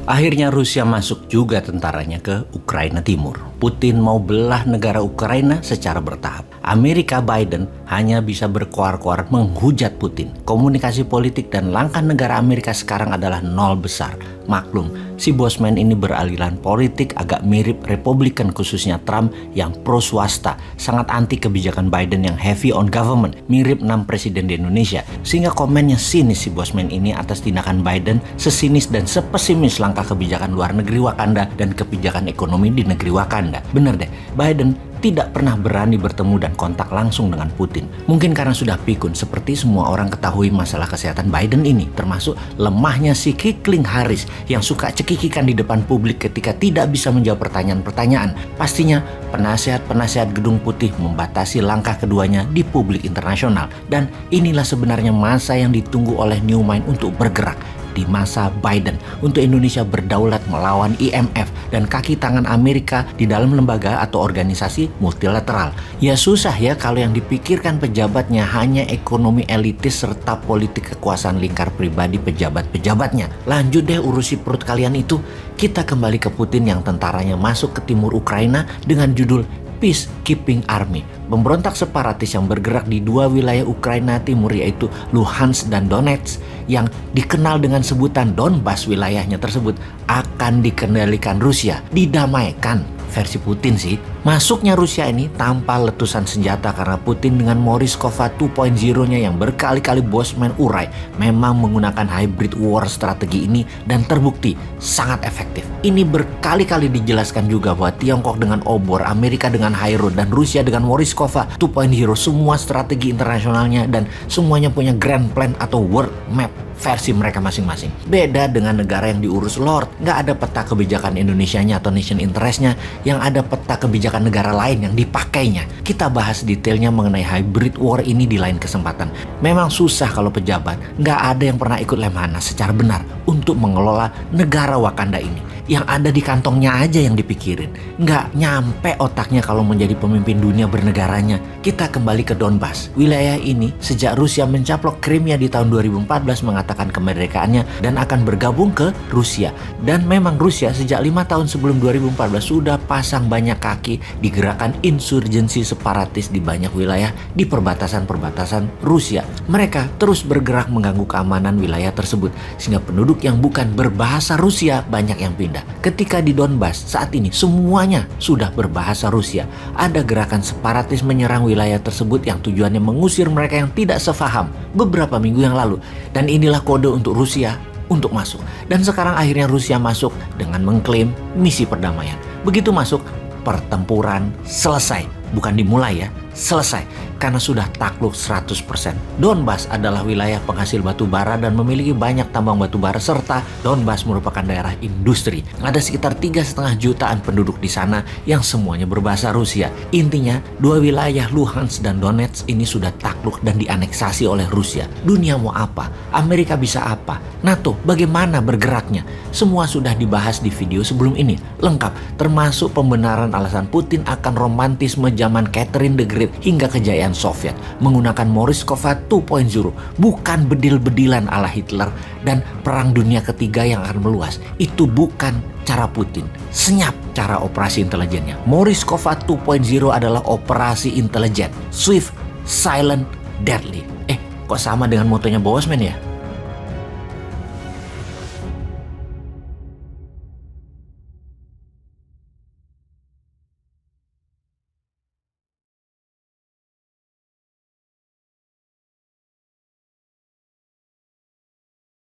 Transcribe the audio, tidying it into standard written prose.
Akhirnya Rusia masuk juga tentaranya ke Ukraina Timur. Putin mau belah negara Ukraina secara bertahap. Amerika Biden hanya bisa berkoar-koar menghujat Putin. Komunikasi politik dan langkah negara Amerika sekarang adalah nol besar. Maklum, si bosman ini beraliran politik agak mirip Republikan, khususnya Trump yang pro swasta, sangat anti kebijakan Biden yang heavy on government, mirip 6 presiden di Indonesia. Sehingga komennya sinis si bosman ini atas tindakan Biden, sesinis dan sepesimis langkah kebijakan luar negeri Wakanda dan kebijakan ekonomi di negeri Wakanda. Bener deh, Biden tidak pernah berani bertemu dan kontak langsung dengan Putin. Mungkin karena sudah pikun, seperti semua orang ketahui masalah kesehatan Biden ini, termasuk lemahnya si Kikling Harris yang suka cekikikan di depan publik ketika tidak bisa menjawab pertanyaan-pertanyaan. Pastinya penasihat-penasihat Gedung Putih membatasi langkah keduanya di publik internasional. Dan inilah sebenarnya masa yang ditunggu oleh New Mind untuk bergerak. Di masa Biden untuk Indonesia berdaulat melawan IMF dan kaki tangan Amerika di dalam lembaga atau organisasi multilateral. Ya susah ya kalau yang dipikirkan pejabatnya hanya ekonomi elitis serta politik kekuasaan lingkar pribadi pejabat-pejabatnya. Lanjut deh urusi perut kalian itu. Kita kembali ke Putin yang tentaranya masuk ke timur Ukraina dengan judul Peacekeeping Army. Pemberontak separatis yang bergerak di dua wilayah Ukraina Timur yaitu Luhansk dan Donetsk yang dikenal dengan sebutan Donbas, wilayahnya tersebut akan dikendalikan Rusia, didamaikan versi Putin sih. Masuknya Rusia ini tanpa letusan senjata karena Putin dengan Moriskova 2.0-nya yang berkali-kali bosman urai memang menggunakan hybrid war strategi ini dan terbukti sangat efektif. Ini berkali-kali dijelaskan juga bahwa Tiongkok dengan obor, Amerika dengan Hairo, dan Rusia dengan Moriskova 2.0 semua strategi internasionalnya dan semuanya punya grand plan atau world map versi mereka masing-masing. Beda dengan negara yang diurus Lord, nggak ada peta kebijakan Indonesianya atau nation interestnya, yang ada peta kebijakan negara lain yang dipakainya. Kita bahas detailnya mengenai hybrid war ini di lain kesempatan. Memang susah kalau pejabat, nggak ada yang pernah ikut lemhanas secara benar untuk mengelola negara Wakanda ini. Yang ada di kantongnya aja yang dipikirin, nggak nyampe otaknya kalau menjadi pemimpin dunia bernegaranya. Kita kembali ke Donbas. Wilayah ini sejak Rusia mencaplok Crimea di tahun 2014 mengatakan kemerdekaannya dan akan bergabung ke Rusia. Dan memang Rusia sejak 5 tahun sebelum 2014 sudah pasang banyak kaki di gerakan insurgensi separatis di banyak wilayah di perbatasan-perbatasan Rusia. Mereka terus bergerak mengganggu keamanan wilayah tersebut sehingga penduduk yang bukan berbahasa Rusia banyak yang pindah. Ketika di Donbas saat ini semuanya sudah berbahasa Rusia. Ada gerakan separatis menyerang wilayah tersebut yang tujuannya mengusir mereka yang tidak sefaham beberapa minggu yang lalu. Dan inilah kode untuk Rusia untuk masuk. Dan sekarang akhirnya Rusia masuk dengan mengklaim misi perdamaian. Begitu masuk, pertempuran selesai. Bukan dimulai ya, selesai. Karena sudah takluk 100%. Donbas adalah wilayah penghasil batu bara dan memiliki banyak tambang batu bara serta Donbas merupakan daerah industri. Ada sekitar 3,5 jutaan penduduk di sana yang semuanya berbahasa Rusia. Intinya, dua wilayah Luhansk dan Donetsk ini sudah takluk dan dianeksasi oleh Rusia. Dunia mau apa? Amerika bisa apa? NATO bagaimana bergeraknya? Semua sudah dibahas di video sebelum ini. Lengkap, termasuk pembenaran alasan Putin akan romantisme zaman Catherine the Great hingga kejayaan Soviet menggunakan Moriskova 2.0, bukan bedil-bedilan ala Hitler dan Perang Dunia Ketiga yang akan meluas. Itu bukan cara Putin. Senyap cara operasi intelijennya. Moriskova 2.0 adalah operasi intelijen, swift, silent, deadly. Kok sama dengan motonya Bosman ya?